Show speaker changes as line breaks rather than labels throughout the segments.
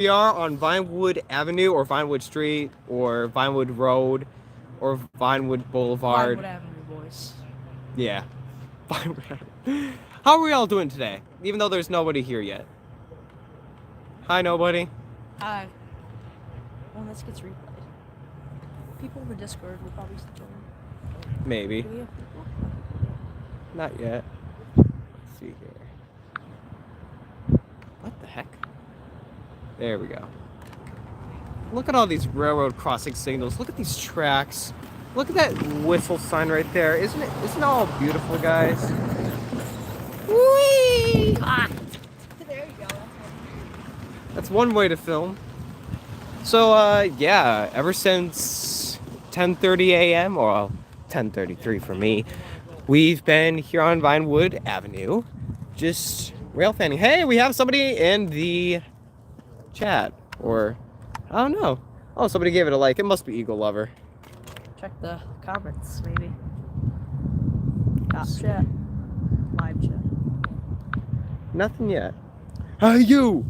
We are on Vinewood Avenue or Vinewood Street or Vinewood Road or Vinewood Boulevard.
Vinewood Avenue, boys.
Yeah. How are we all doing today? Even though there's nobody here yet. Hi, nobody.
Hi. Well, this gets replayed. People in the Discord will probably still join.
Maybe.
Do we have people?
Not yet. Let's see here. What the heck? There we go. Look at all these railroad crossing signals. Look at these tracks. Look at that whistle sign right there. Isn't it all beautiful, guys? Whee!
Ah! There you go.
That's one way to film. So, yeah, ever since 10:30 a.m., or 10:33 for me, we've been here on Vinewood Avenue, just railfanning. Hey, we have somebody in the chat, or I don't know. Oh, somebody gave it a like. It must be Eagle Lover.
Check the comments, maybe. Top chat. Live chat.
Nothing yet. Hey, you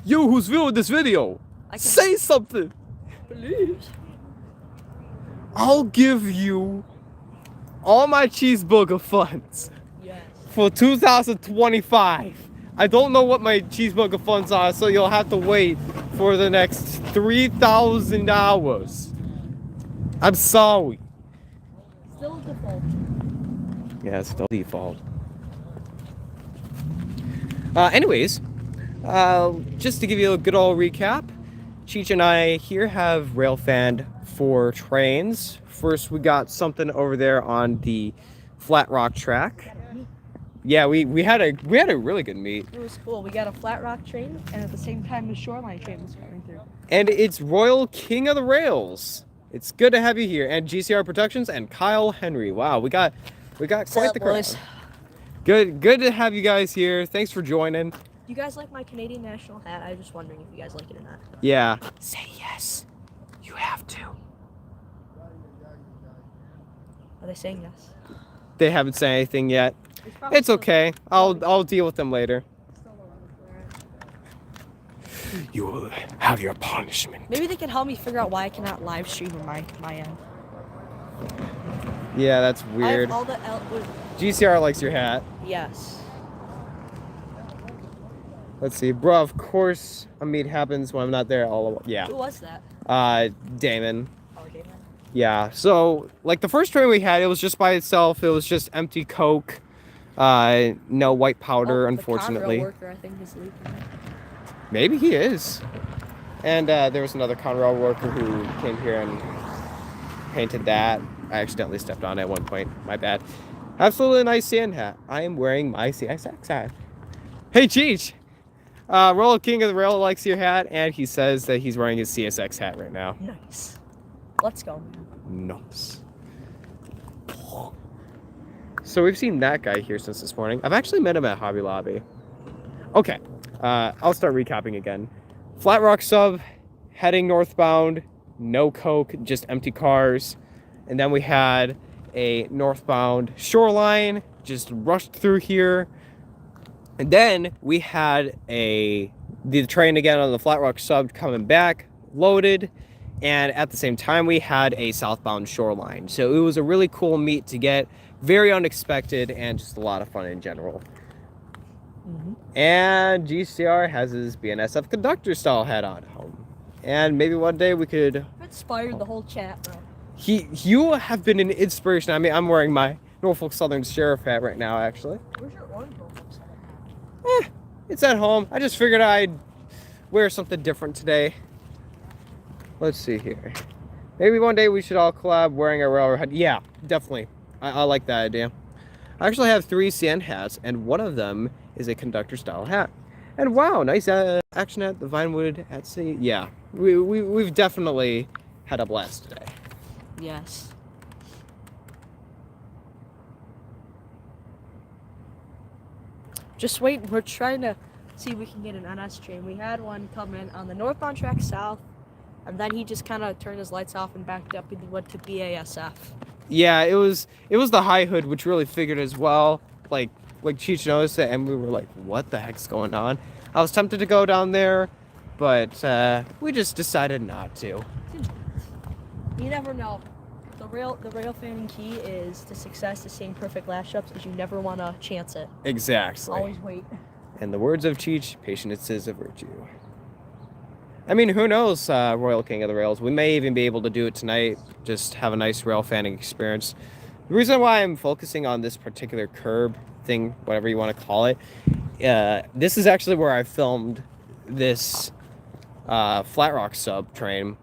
who's viewing this video, say something.
Please.
I'll give you all my cheeseburger funds.
Yes.
For 2025. I don't know what my cheeseburger funds are, so you'll have to wait for the next 3,000 hours. I'm sorry.
Still default.
Yeah, it's still default. Anyways, just to give you a good old recap, Cheech and I here have railfanned 4 trains. First, we got something over there on the Flat Rock track. Yeah, we had a really good meet.
It was cool. We got a flat rock train, and at the same time, the shoreline train was coming through.
And it's Royal King of the Rails. It's good to have you here, and GCR Productions and Kyle Henry. Wow, we got quite the crowd. Good to have you guys here. Thanks for joining.
Do you guys like my Canadian national hat? I was just wondering if you guys like it or not.
Yeah. Say yes. You have to.
Are they saying yes?
They haven't said anything yet. It's okay. I'll deal with them later. You will have your punishment.
Maybe they can help me figure out why I cannot live stream on my end.
Yeah, that's weird.
I have all the
GCR likes your hat.
Yes.
Let's see, bro. Of course, a meet happens when I'm not there. Yeah.
Who was that?
Damon.
Oh, Damon.
Yeah. So, like the first train we had, it was just by itself. It was just empty Coke. No white powder, unfortunately.
The Conrail worker, I think, is leaking.
Maybe he is. And there was another Conrail worker who came here and painted that. I accidentally stepped on it at one point. My bad. Absolutely nice sand hat. I am wearing my CSX hat. Hey, Cheech. Royal King of the Rail likes your hat, and he says that he's wearing his CSX hat right now.
Nice. Let's go.
Nice. So we've seen that guy here since this morning. I've actually met him at Hobby Lobby. Okay, I'll start recapping again. Flat Rock sub, heading northbound, no Coke, just empty cars. And then we had a northbound shoreline, just rushed through here. And then we had the train again on the Flat Rock sub coming back, loaded. And at the same time, we had a southbound shoreline. So it was a really cool meet to get. Very unexpected and just a lot of fun in general. Mm-hmm. And GCR has his BNSF conductor style hat on home. And maybe one day we could...
Inspired the whole chat, bro.
You have been an inspiration. I mean, I'm wearing my Norfolk Southern Sheriff hat right now, actually.
Where's your orange Norfolk Southern hat?
It's at home. I just figured I'd wear something different today. Let's see here. Maybe one day we should all collab wearing a railroad hat. Yeah, definitely. I like that idea. I actually have 3 sand hats, and one of them is a conductor style hat. And wow, nice action at the Vinewood at sea. Yeah, we've definitely had a blast today.
Yes. Just wait. We're trying to see if we can get an NS train. We had one come in on the northbound track south, and then he just kind of turned his lights off and backed up and went to BASF.
Yeah, it was the high hood, which really figured as well. Like Cheech noticed it, and we were like, what the heck's going on? I was tempted to go down there, but we just decided not to.
You never know. The rail fanning key is to success, to seeing perfect last ups, is you never want to chance it.
Exactly.
Always wait.
In the words of Cheech, patience is a virtue. I mean, who knows, Royal King of the Rails? We may even be able to do it tonight. Just have a nice rail fanning experience. The reason why I'm focusing on this particular curb thing, whatever you want to call it, this is actually where I filmed this Flat Rock sub train,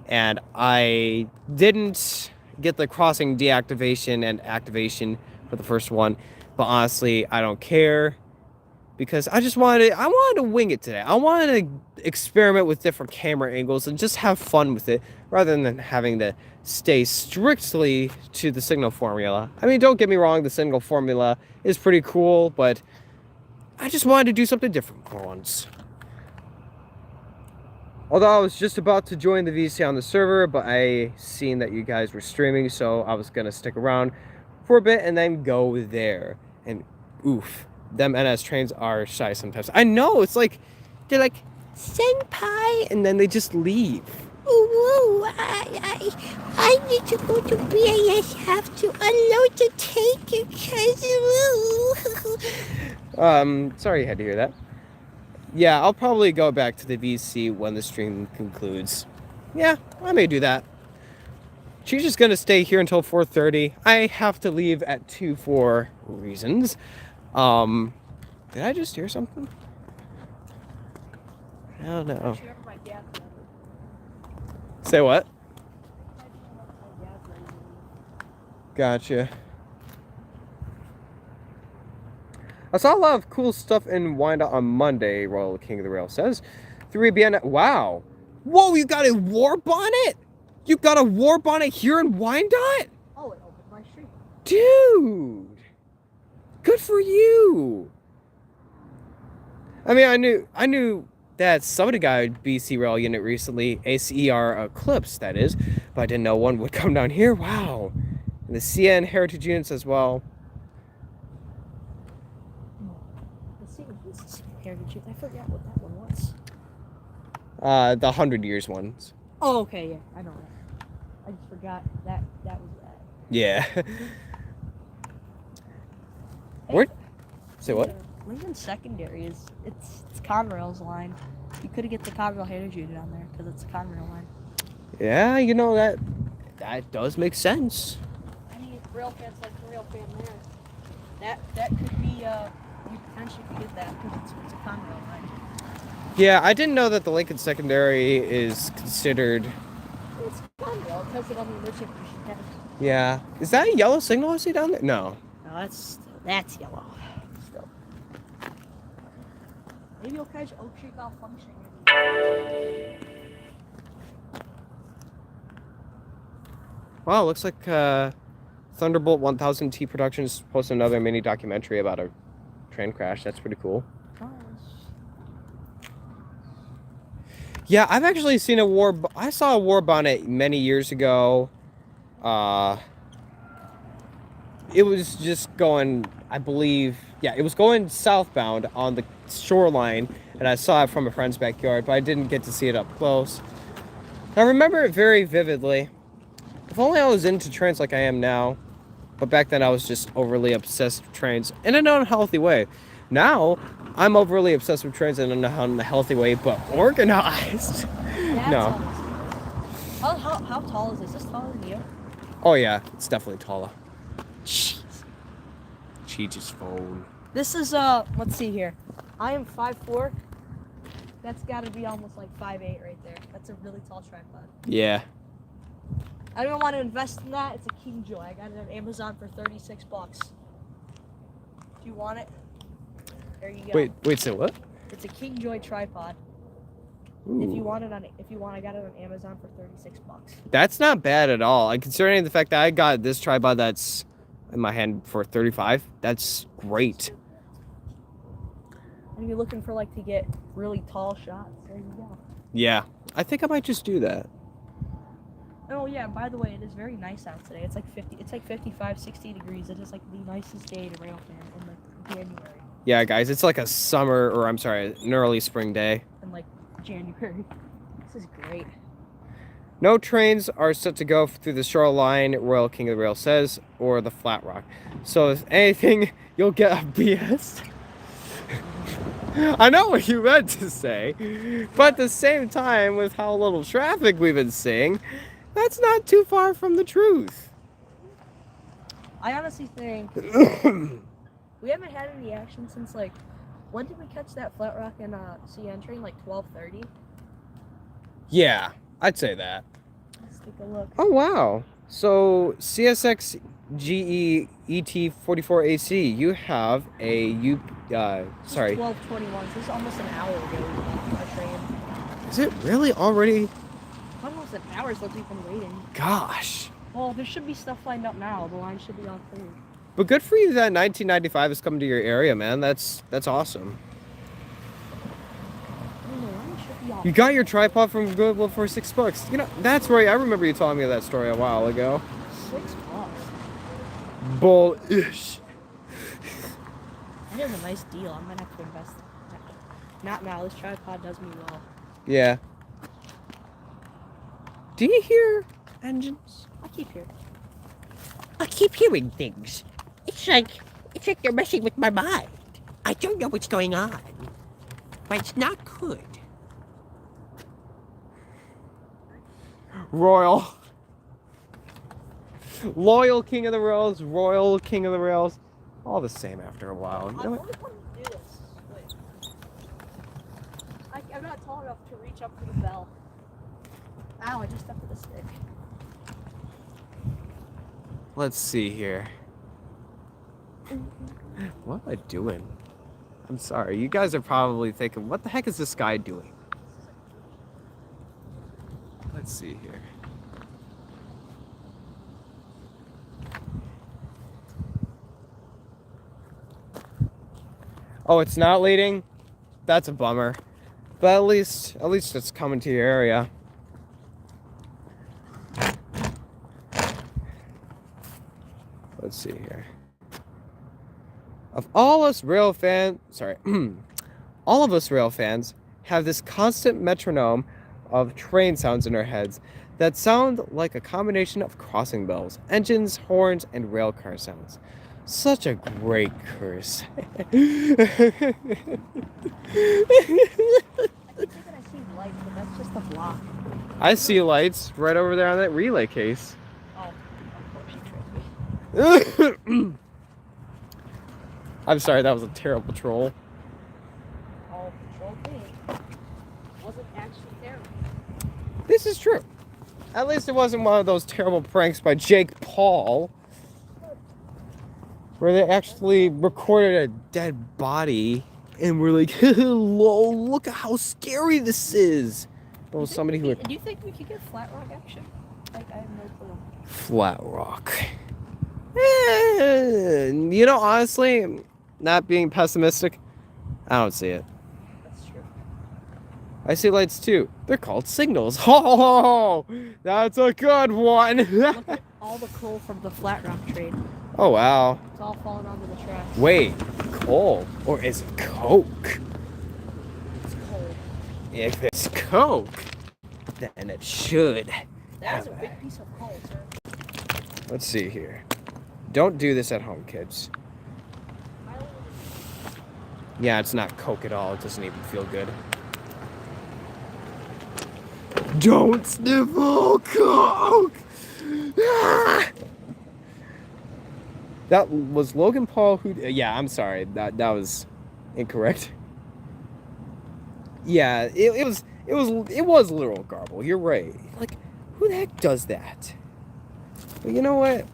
and I didn't get the crossing deactivation and activation for the first one, but honestly, I don't care. Because I wanted to wing it today. I wanted to experiment with different camera angles and just have fun with it rather than having to stay strictly to the signal formula. I mean, don't get me wrong, the signal formula is pretty cool, but I just wanted to do something different for once. Although I was just about to join the VC on the server, but I seen that you guys were streaming, so I was going to stick around for a bit and then go there. And oof. Them NS trains are shy sometimes. I know, it's like, they're like, senpai, and then they just leave.
Ooh, I need to go to BAS, have to unload the tank because,
Sorry you had to hear that. Yeah, I'll probably go back to the VC when the stream concludes. Yeah, I may do that. She's just gonna stay here until 4:30. I have to leave at 2 for reasons. Did I just hear something? I don't know. Say what? Gotcha. I saw a lot of cool stuff in Wyandotte on Monday, Royal King of the Rail says. 3BN, wow. Whoa, you got a war bonnet? You got a war bonnet here in Wyandotte?
Oh, it opened my street.
Dude. Good for you. I mean, I knew that somebody got a BC Rail unit recently, ACER Eclipse, that is, but I didn't know one would come down here. Wow. And the CN Heritage units as well.
Heritage, I forgot what that one was.
The 100 years ones.
Oh, okay, yeah, I know that. I just forgot that was that.
Yeah. Where? Say what?
Lincoln Secondary it's Conrail's line. You could get the Conrail Heritage unit on there because it's a Conrail line.
Yeah, you know that does make sense.
Any rail fans like the rail fan there. That could be you potentially could get that because it's a Conrail line.
Yeah, I didn't know that the Lincoln Secondary is considered.
It's Conrail because it only lives in Christian.
Yeah, is that a yellow signal I see down there? No.
No, that's yellow. Still. Maybe you'll catch Oak Street malfunctioning.
Wow, looks like Thunderbolt 1000T Productions posted another mini documentary about a train crash. That's pretty cool. Yeah, I've actually seen I saw a war bonnet many years ago. It was just going, I believe, yeah, it was going southbound on the shoreline, and I saw it from a friend's backyard, but I didn't get to see it up close. I remember it very vividly. If only I was into trains like I am now. But back then I was just overly obsessed with trains in an unhealthy way. Now, I'm overly obsessed with trains in an unhealthy way, but organized. No.
How tall is this? Is this taller than you?
Oh yeah, it's definitely taller. Jeez. Cheech's phone.
This is, let's see here. I am 5'4". That's gotta be almost like 5'8" right there. That's a really tall tripod.
Yeah.
I don't want to invest in that. It's a King Joy. I got it on Amazon for $36. Do you want it? There you go.
Wait, say what?
It's a King Joy tripod.
Ooh.
If you want, I got it on Amazon for $36.
That's not bad at all. And considering the fact that I got this tripod that's in my hand for $35, that's great.
And you're looking for like to get really tall shots. There you go.
Yeah, I think I might just do that.
Oh yeah, by the way, it is very nice out today. It's like 55, 60 degrees. It is like the nicest day to rail fan in like January.
Yeah, guys, it's like an early spring day.
And like January. This is great.
No trains are set to go through the shoreline, Royal King of the Rail says, or the Flat Rock. So if anything, you'll get a BS. I know what you meant to say, but at the same time, with how little traffic we've been seeing, that's not too far from the truth.
I honestly think we haven't had any action since, like, when did we catch that Flat Rock and CN train? Like 12:30?
Yeah, I'd say that.
Let's take a look.
Oh, wow. So, CSX GE ET44AC, you have a sorry.
12:21. So this is almost an hour ago we got a train.
Is it really already?
Almost an hour since we've been waiting.
Gosh.
Well, there should be stuff lined up now. The line should be all clear.
But good for you that 1995 has come to your area, man. That's awesome.
I mean, the line should be all
You got your tripod from Goodwill for $6. You know, that's right. I remember you telling me that story a while ago.
$6.
Bullish.
That is a nice deal. I might have to invest. Not now. This tripod does me well.
Yeah. Do you hear engines?
I keep here.
I keep hearing things. It's like they're messing with my mind. I don't know what's going on, but it's not good.
Royal. Loyal King of the Rails, Royal King of the Rails. All the same after a while. You
I
know
really
what?
want to do this. Wait. I'm not tall enough to reach up to the bell. Ow, I just stepped with a stick.
Let's see here. What am I doing? I'm sorry. You guys are probably thinking, what the heck is this guy doing? Let's see here. Oh, it's not leading? That's a bummer. But at least it's coming to your area. Let's see here. Of all us rail fans, all of us rail fans have this constant metronome of train sounds in our heads that sound like a combination of crossing bells, engines, horns, and rail car sounds. Such a great curse.
I keep thinking I see lights, but that's just a block.
I see lights right over there on that relay case.
Oh, of course you tricked me.
I'm sorry, that was a terrible troll.
Oh, control thing. Wasn't actually terrible.
This is true. At least it wasn't one of those terrible pranks by Jake Paul, where they actually recorded a dead body and were like, lol, look at how scary this is. Well, somebody who
Do you think we could get Flat Rock action? Like, I have no clue.
Flat Rock. You know, honestly, not being pessimistic, I don't see it.
That's true.
I see lights too. They're called signals. Oh, that's a good one.
Look at all the coal from the Flat Rock train.
Oh, wow.
It's all falling onto the tracks.
Wait, coal? Or is it Coke?
It's coal.
If it's Coke, then it should.
That is a big piece of coal, sir.
Let's see here. Don't do this at home, kids. Yeah, it's not Coke at all. It doesn't even feel good. Don't sniffle Coke! Ah! That was Logan Paul who... Yeah, I'm sorry. That was incorrect. Yeah, it was literal garble. You're right. Like, who the heck does that? But you know what?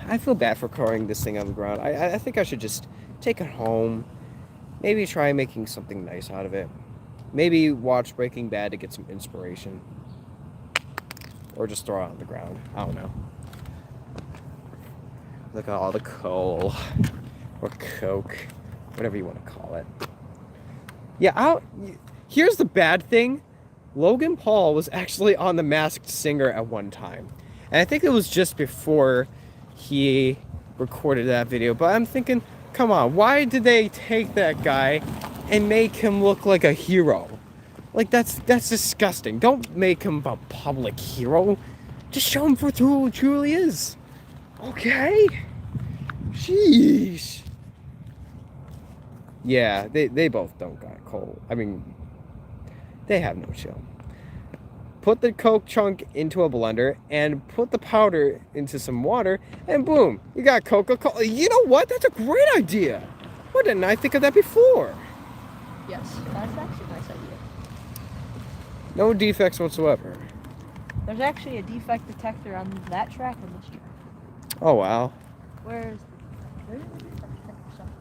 I feel bad for throwing this thing on the ground. I think I should just take it home. Maybe try making something nice out of it. Maybe watch Breaking Bad to get some inspiration. Or just throw it on the ground. I don't know. Look at all the coal. Or Coke. Whatever you want to call it. Yeah, here's the bad thing. Logan Paul was actually on The Masked Singer at one time. And I think it was just before he recorded that video. But I'm thinking, come on, why did they take that guy and make him look like a hero? Like, that's disgusting. Don't make him a public hero. Just show him for who he truly is. Okay? Sheesh. Yeah, they both don't got cold. I mean, they have no chill. Put the Coke chunk into a blender and put the powder into some water, and boom, you got Coca-Cola. You know what? That's a great idea. Why didn't I think of that before?
Yes, that's actually a nice idea.
No defects whatsoever.
There's actually a defect detector on that track and this track.
Oh, wow.
Where's the defect detector?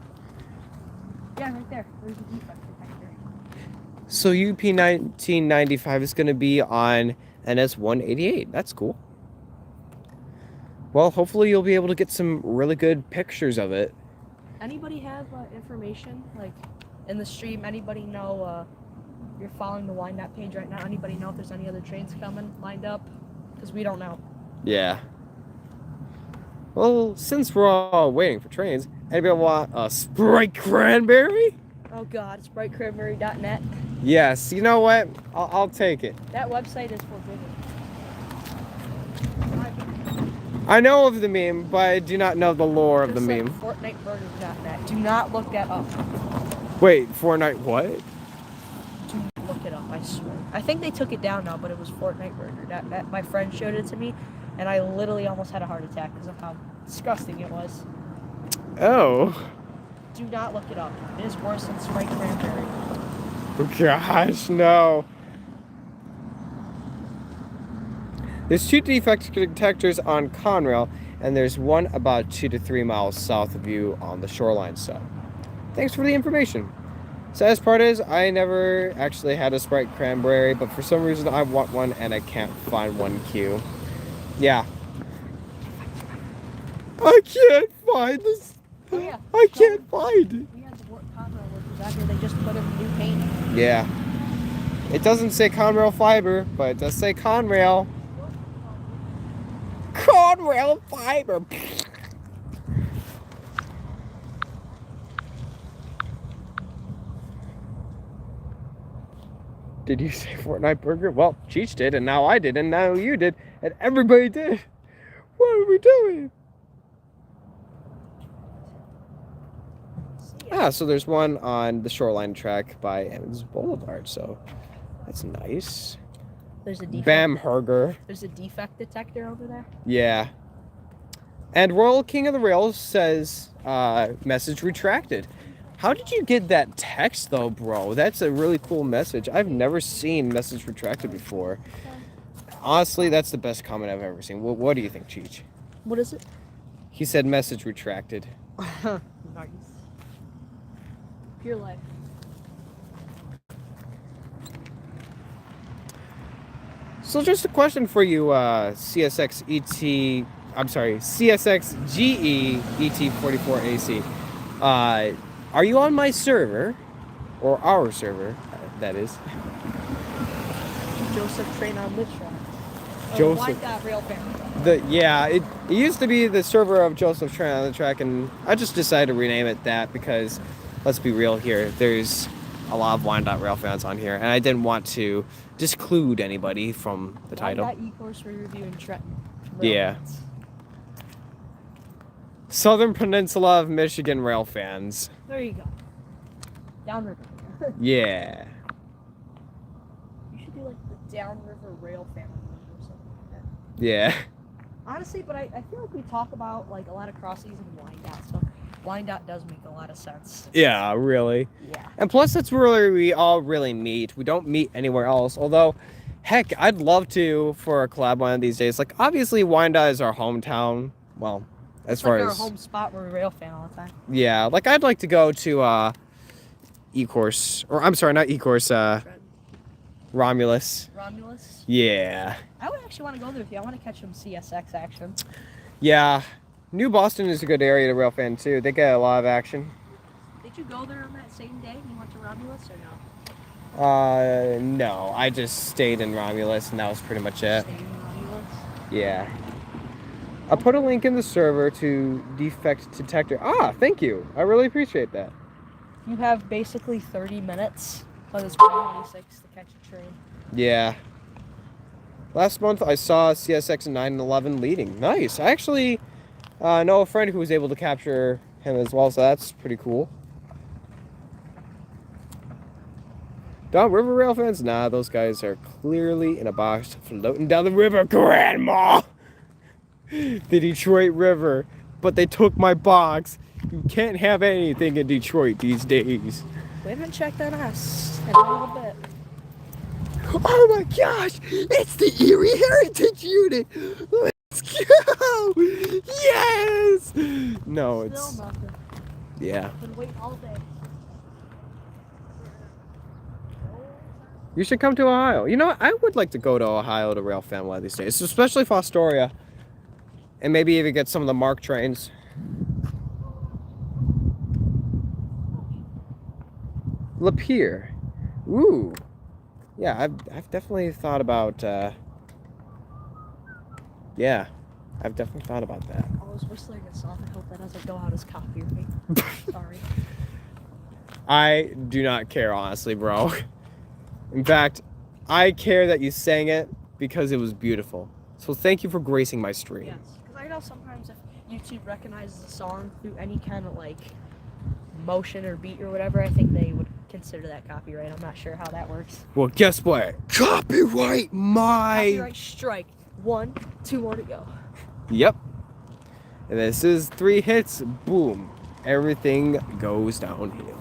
Yeah, right there. There's a defect detector.
So UP 1995 is going to be on NS 188. That's cool. Well, hopefully you'll be able to get some really good pictures of it.
Anybody have information, like, in the stream? Anybody know, you're following the Wind Up page right now? Anybody know if there's any other trains coming lined up? Because we don't know.
Yeah. Well, since we're all waiting for trains, anybody want a Sprite Cranberry?
Oh God, SpriteCranberry.net.
Yes, you know what? I'll take it.
That website is forbidden.
I know of the meme, but I do not know the lore of the
Just
meme.
like FortniteBurgers.net. Do not look that up.
Wait, Fortnite what?
Do not look it up, I swear. I think they took it down now, but it was FortniteBurger.net. My friend showed it to me, and I literally almost had a heart attack because of how disgusting it was.
Oh.
Do not look it up. It is worse than Sprite Cranberry.
Gosh, no. There's 2 defect detectors on Conrail, and there's one about 2 to 3 miles south of you on the shoreline sub. Thanks for the information. Saddest part is, I never actually had a Sprite Cranberry, but for some reason I want one and I can't find one queue. Yeah. I can't find this.
Oh, yeah.
I can't find it.
We had the Conrail workers out here. They just put in new paint.
Yeah. It doesn't say Conrail fiber, but it does say Conrail. Conrail fiber. Did you say Fortnite Burger? Well, Cheech did, and now I did, and now you did, and everybody did. What are we doing? Ah, so there's one on the shoreline track by Evans Boulevard, so that's nice.
There's a defect.
Bamberger.
There's a defect detector over there.
Yeah. And Royal King of the Rails says, message retracted. How did you get that text, though, bro? That's a really cool message. I've never seen message retracted before. Honestly, that's the best comment I've ever seen. What do you think, Cheech?
What is it?
He said message retracted.
Nice. Pure life.
So just a question for you, CSX GE ET44AC. Are you on my server, or our server, that is?
Joseph Train on which track?
Joseph.
Railfanning.
It used to be the server of Joseph Train on the track, and I just decided to rename it that because, let's be real here, there's a lot of Rail fans on here, and I didn't want to disclude anybody from the title.
E-course for review in Trenton.
Yeah. Southern Peninsula of Michigan rail fans.
There you go. Downriver.
Yeah.
You should do like the Downriver Rail Fan or something like that.
Yeah.
Honestly, but I feel like we talk about like a lot of crossings and Wyandotte, so Wyandotte does make a lot of sense.
Yeah, really.
Yeah.
And plus, that's where we all really meet. We don't meet anywhere else. Although, heck, I'd love to for a collab one of these days. Like, obviously, Wyandotte is our hometown. Well, as far
like
as
our home spot where we rail fan all the time.
Yeah, like I'd like to go to E-course, or I'm sorry, not E-course. Romulus.
Romulus.
Yeah.
I would actually want to go there with you. I want to catch some CSX action.
Yeah. New Boston is a good area to rail fan too. They get a lot of action.
Did you go there on that same day? You went to Romulus or no?
No. I just stayed in Romulus and that was pretty much it.
Stayed in Romulus?
Yeah. I put a link in the server to defect detector. Ah, thank you. I really appreciate that.
You have basically 30 minutes Because it's 126 to catch a train.
Yeah. Last month I saw CSX 911 leading. Nice. I actually know a friend who was able to capture him as well, so that's pretty cool. Down river rail fans? Nah, those guys are clearly in a box floating down the river, Grandma! The Detroit River. But they took my box. You can't have anything in Detroit these days.
We haven't checked on us in a little bit.
Oh my gosh! It's the Erie Heritage Unit! Let's go! Yes! No, it's...
Still nothing.
Yeah.
Been waiting all day.
You should come to Ohio. You know what? I would like to go to Ohio to Railfan one of these days, especially Fostoria. And maybe even get some of the MARC trains. Lapeer. Ooh. Yeah, I've definitely thought about, yeah. I've definitely thought about that.
I was whistling a song. I hope that doesn't go out as copyright. Sorry.
I do not care, honestly, bro. In fact, I care that you sang it because it was beautiful. So thank you for gracing my stream.
Yes, because I know sometimes if YouTube recognizes a song through any kind of like motion or beat or whatever, I think they would consider that copyright. I'm not sure how that works.
Well, guess what? Copyright my...
Copyright strike. 1, 2 more to go.
Yep. And this is 3 hits. Boom. Everything goes downhill.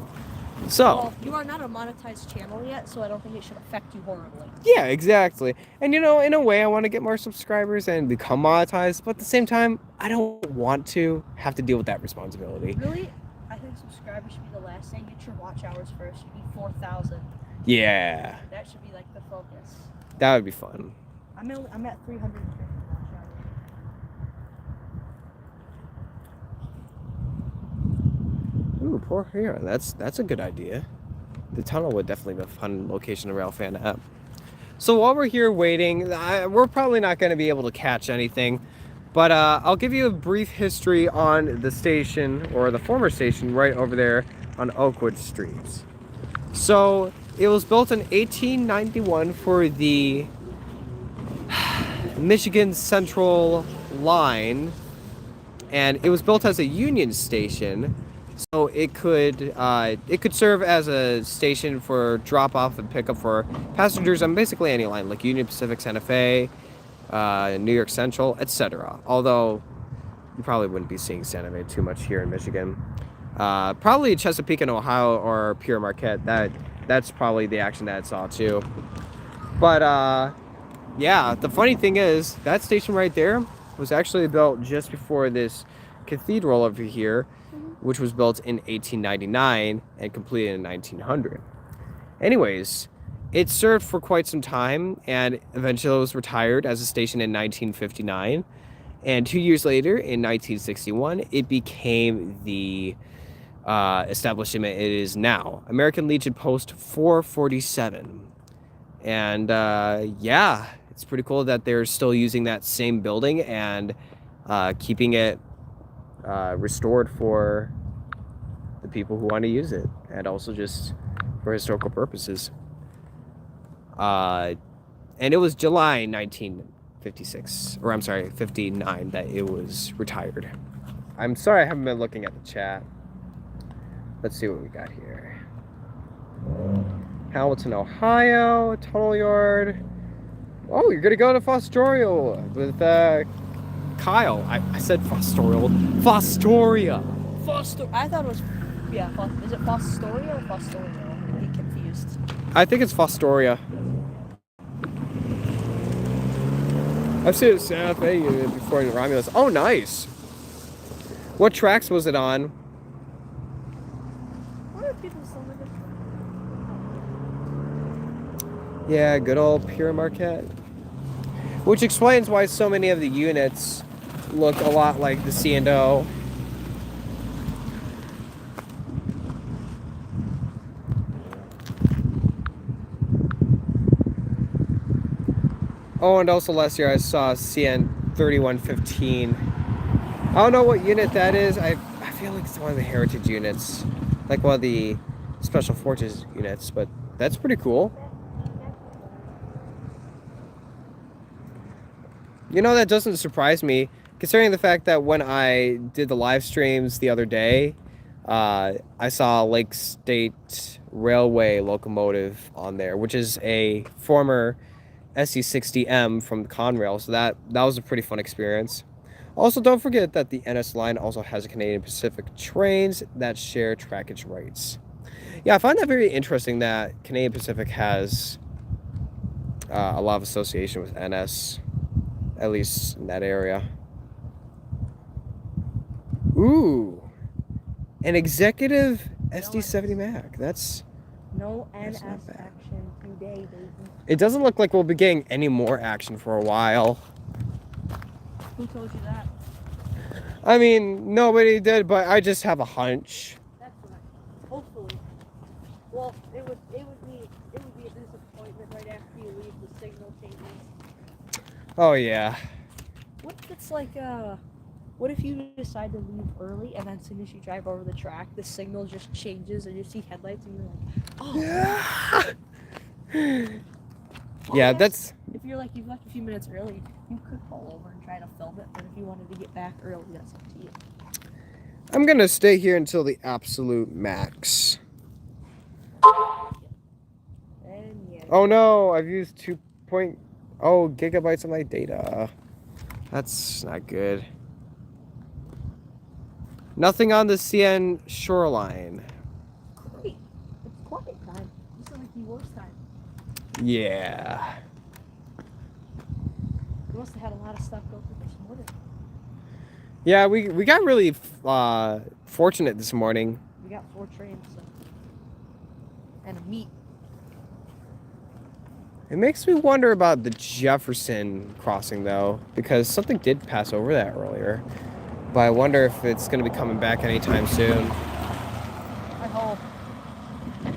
So...
Well, you are not a monetized channel yet, so I don't think it should affect you horribly.
Yeah, exactly. And you know, in a way, I want to get more subscribers and become monetized, but at the same time, I don't want to have to deal with that responsibility.
Really? I think subscribers should be the last thing. Get your watch hours first. You need 4,000.
Yeah.
That should be like the focus.
That would be fun.
I'm at 350 watch hours.
Ooh, Port Huron. That's a good idea. The tunnel would definitely be a fun location to Railfan app. So while we're here waiting, we're probably not going to be able to catch anything, but I'll give you a brief history on the station, or the former station, right over there on Oakwood Street. So it was built in 1891 for the Michigan Central Line, and it was built as a Union station. So it could serve as a station for drop off and pickup for passengers on basically any line, like Union Pacific, Santa Fe, New York Central, etc. Although you probably wouldn't be seeing Santa Fe too much here in Michigan. Probably Chesapeake and Ohio or Pure Marquette. That's probably the action that it saw too. But yeah, the funny thing is that station right there was actually built just before this cathedral over here, which was built in 1899 and completed in 1900. Anyways, it served for quite some time, and eventually it was retired as a station in 1959. And 2 years later, in 1961, it became the establishment it is now, American Legion Post 447. And yeah, it's pretty cool that they're still using that same building and keeping it restored for the people who want to use it, and also just for historical purposes. And it was July 1956, or I'm sorry, 59, that it was retired. I'm sorry I haven't been looking at the chat. Let's see what we got here. Hamilton, Ohio, Tunnel Yard. Oh, you're gonna go to Fostoria with Kyle. I said Fostoria. Fostoria.
I thought it was, yeah, is it Fostoria or Fostoria? I get confused.
I think it's Fostoria. I've seen it Santa Fe before in Romulus. Oh, nice. What tracks was it on?
What are people still living?
Yeah, good old Pure Marquette. Which explains why so many of the units look a lot like the C&O. Oh, and also last year I saw CN 3115. I don't know what unit that is. I feel like it's one of the heritage units, like one of the Special Forces units, but That's pretty cool. You know, that doesn't surprise me, considering the fact that when I did the live streams the other day, I saw a Lake State Railway locomotive on there, which is a former SC60M from the Conrail, so that was a pretty fun experience. Also, don't forget that the NS line also has Canadian Pacific trains that share trackage rights. Yeah, I find that very interesting that Canadian Pacific has a lot of association with NS, at least in that area. Ooh, an executive SD70 Mac. That's
No
That's
NS
not bad.
action today, baby.
It doesn't look like we'll be getting any more action for a while.
Who told you that?
I mean, nobody did, but I just have a hunch.
That's right. Hopefully. Well, it would be a disappointment right after you leave the signal changes.
Oh yeah.
What if it's like what if you decide to leave early and then as soon as you drive over the track, the signal just changes and you see headlights and you're like, oh.
Yeah.
Well,
Yeah,
yes,
that's
if you're like you've left a few minutes early, you could pull over and try to film it, but if you wanted to get back early, that's up to you.
I'm gonna stay here until the absolute max.
And yeah.
Oh no, I've used 2.0 gigabytes of my data. That's not good. Nothing on the CN shoreline.
Great. It's quiet time. This is like the worst time.
Yeah.
We must have had a lot of stuff go through this morning.
Yeah, we got really fortunate this morning.
We got 4 trains and a meet.
It makes me wonder about the Jefferson crossing though, because something did pass over that earlier. But I wonder if it's going to be coming back anytime soon.
I hope,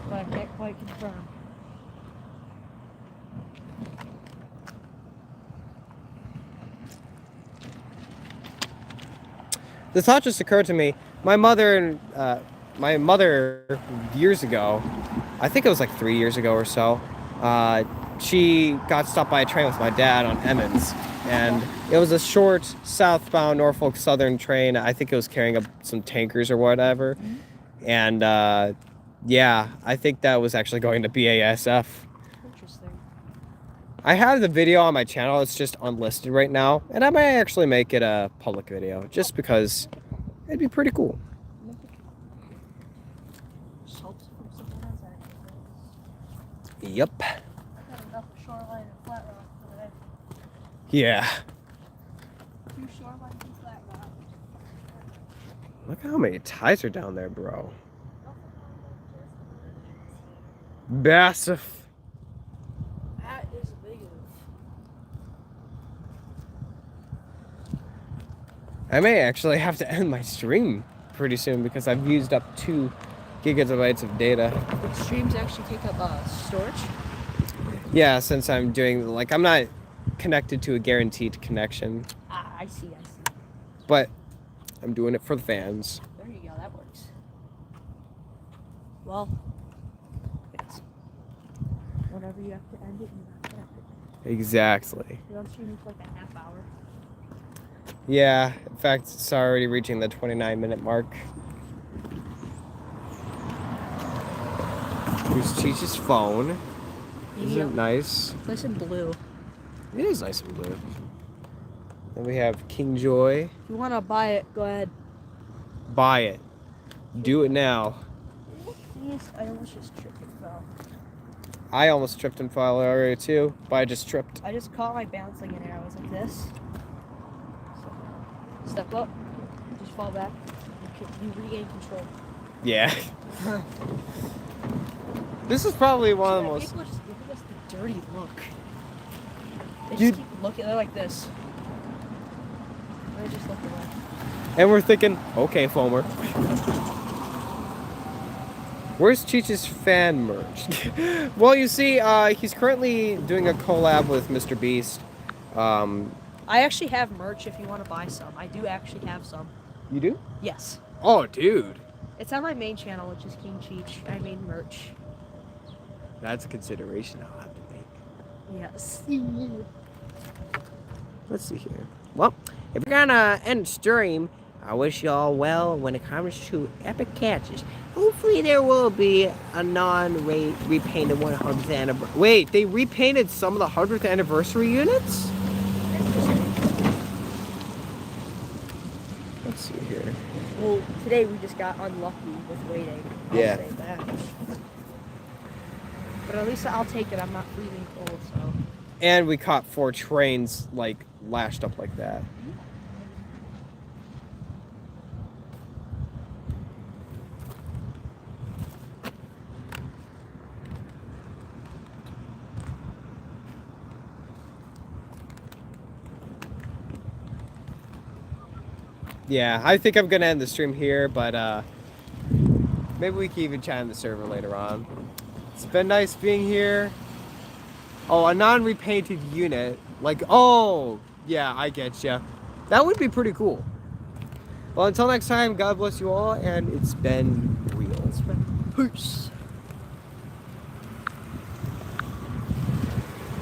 but I can't quite confirm.
The thought just occurred to me. My mother years ago, I think it was like 3 years ago or so, she got stopped by a train with my dad on Emmons. And it was a short southbound Norfolk Southern train. I think it was carrying up some tankers or whatever.
Mm-hmm.
And yeah, I think that was actually going to BASF.
Interesting.
I have the video on my channel. It's just unlisted right now. And I might actually make it a public video just because it'd be pretty cool.
Schultz from someone else actually.
Yep.
I've got enough shoreline and flat rock for today.
Yeah.
2 shoreline and flat rock.
Look how many ties are down there, bro. Massive.
That is big enough.
I may actually have to end my stream pretty soon because I've used up 2 gigabytes of data.
But streams actually take up storage.
Yeah, since I'm doing, like, I'm not connected to a guaranteed connection,
Ah, I see.
but I'm doing it for the fans.
There you go, that works. Well, yes. Whenever you have to end it, you have to end it.
Exactly.
You're on streaming for like a half hour.
Yeah, in fact, it's already reaching the 29-minute mark. Here's Cheech's phone. Isn't it nice?
It's nice and blue.
It is nice and blue. Then we have King Joy.
If you want to buy it, go ahead.
Buy it. Do it now.
Yes, I almost just tripped and fell.
I almost tripped and fell earlier too, but I just tripped.
I just caught my balancing in air. I was like this. So, step up, just fall back. You regain control.
Yeah. This is probably one of the most...
People just look at this dirty look. They
You-
just keep looking. They're like this. They just look away.
And we're thinking, okay, Foamer. Where's Cheech's fan merch? Well, you see, he's currently doing a collab with Mr. Beast.
I actually have merch if you want to buy some. I do actually have some.
You do?
Yes.
Oh, dude.
It's on my main channel, which is King Cheech. I made merch.
That's a consideration I'll have to make.
Yes.
Let's see here. Well, if we're gonna end stream, I wish y'all well when it comes to epic catches. Hopefully there will be a non-repainted 100th anniversary.
Wait, they repainted some of the 100th anniversary units? Let's see here.
Well, today we just got unlucky with waiting. I'll
Yeah.
say that. But at least I'll take it. I'm not freezing cold, so.
And we caught 4 trains, like, lashed up like that. Yeah, I think I'm gonna end the stream here, but maybe we can even chat in the server later on. It's been nice being here. Oh, a non-repainted unit. Like, oh, yeah, I get ya. That would be pretty cool. Well, until next time, God bless you all, and it's been real.
Peace.